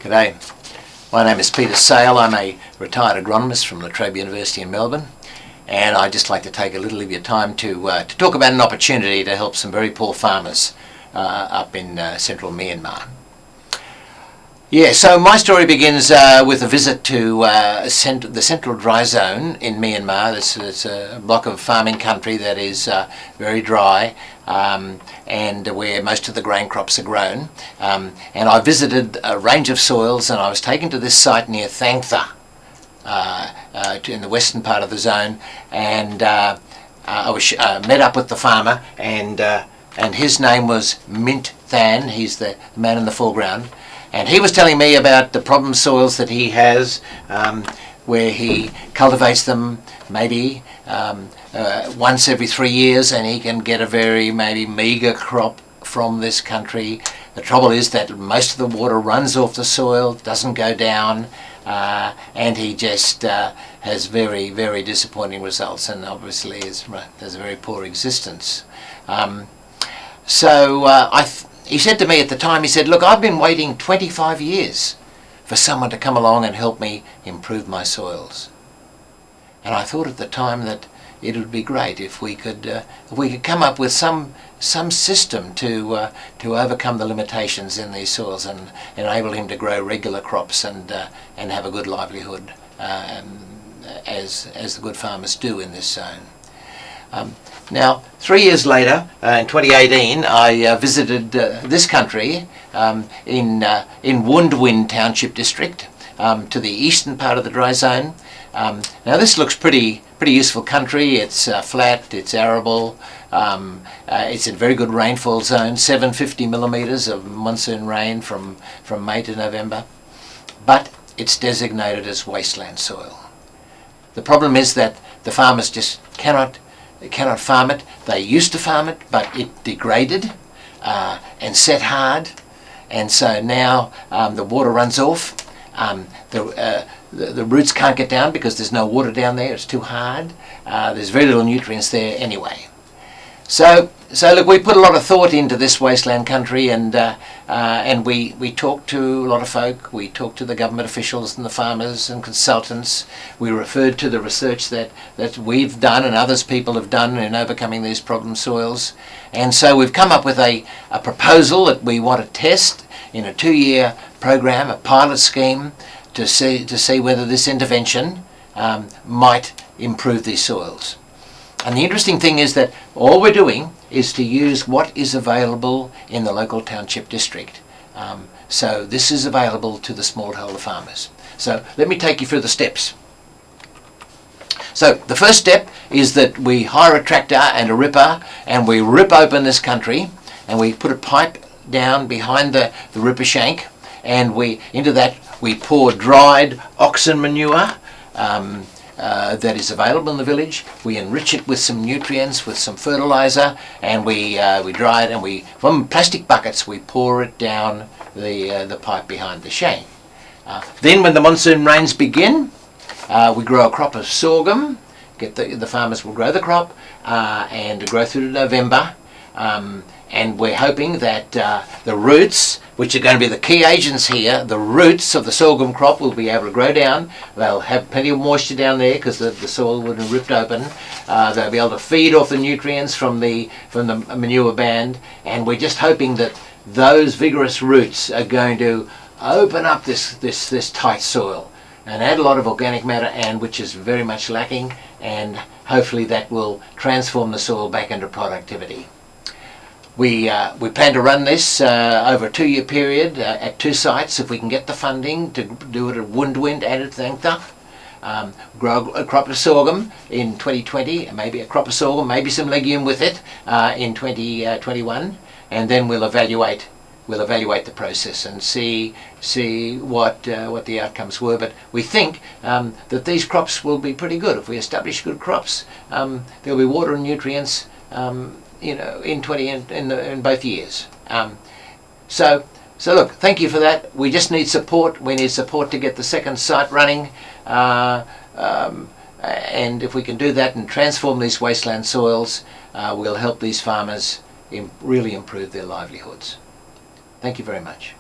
G'day, my name is Peter Sale. I'm a retired agronomist from La Trobe University in Melbourne, and I'd just like to take a little of your time to talk about an opportunity to help some very poor farmers up in central Myanmar. Yeah, so my story begins with a visit to the central dry zone in Myanmar. It's a block of farming country that is very dry and where most of the grain crops are grown. And I visited a range of soils, and I was taken to this site near Thangtha in the western part of the zone, and I was met up with the farmer, and his name was Mint Than. He's the man in the foreground. And he was telling me about the problem soils that he has, where he cultivates them maybe once every 3 years, and he can get a very maybe meagre crop from this country. The trouble is that most of the water runs off the soil, doesn't go down, and he just has very, very disappointing results, and obviously has a very poor existence. He said to me at the time, he said, "Look, I've been waiting 25 years for someone to come along and help me improve my soils." And I thought at the time that it would be great if we could come up with some system to overcome the limitations in these soils and enable him to grow regular crops and have a good livelihood, as the good farmers do in this zone. Now, 3 years later, in 2018, I visited this country in Wundwin Township District, to the eastern part of the dry zone. Now, this looks pretty useful country. It's flat, it's arable, it's in very good rainfall zone, 750 millimetres of monsoon rain from May to November, but it's designated as wasteland soil. The problem is that the farmers just cannot farm it. They used to farm it, but it degraded and set hard, and so now the water runs off. The roots can't get down because there's no water down there. It's too hard. There's very little nutrients there anyway. So look, we put a lot of thought into this wasteland country, and we talked to a lot of folk. We talked to the government officials and the farmers and consultants. We referred to the research that we've done and others people have done in overcoming these problem soils. And so we've come up with a proposal that we want to test in a 2-year program, a pilot scheme, to see whether this intervention might improve these soils. And the interesting thing is that all we're doing is to use what is available in the local township district. So this is available to the smallholder farmers. So let me take you through the steps. So the first step is that we hire a tractor and a ripper, and we rip open this country, and we put a pipe down behind the ripper shank, and into that we pour dried oxen manure that is available in the village. We enrich it with some nutrients, with some fertilizer, and we dry it, and from plastic buckets we pour it down the pipe behind the shank. Then when the monsoon rains begin, we grow a crop of sorghum. The farmers will grow the crop and grow through to November, and we're hoping that the roots, which are going to be the key agents here, the roots of the sorghum crop will be able to grow down. They'll have plenty of moisture down there because the soil would have ripped open. They'll be able to feed off the nutrients from the manure band, and we're just hoping that those vigorous roots are going to open up this tight soil and add a lot of organic matter, and which is very much lacking, and hopefully that will transform the soil back into productivity. We plan to run this over a 2-year period at 2 sites if we can get the funding to do it at Wundwin and at Thangtha. Grow a crop of sorghum in 2020, maybe a crop of sorghum, maybe some legume with it in 2021, and then we'll evaluate the process and see what the outcomes were. But we think that these crops will be pretty good if we establish good crops. There'll be water and nutrients, in both years. So look, thank you for that. We just need support. We need support to get the second site running, and if we can do that and transform these wasteland soils, we'll help these farmers really improve their livelihoods. Thank you very much.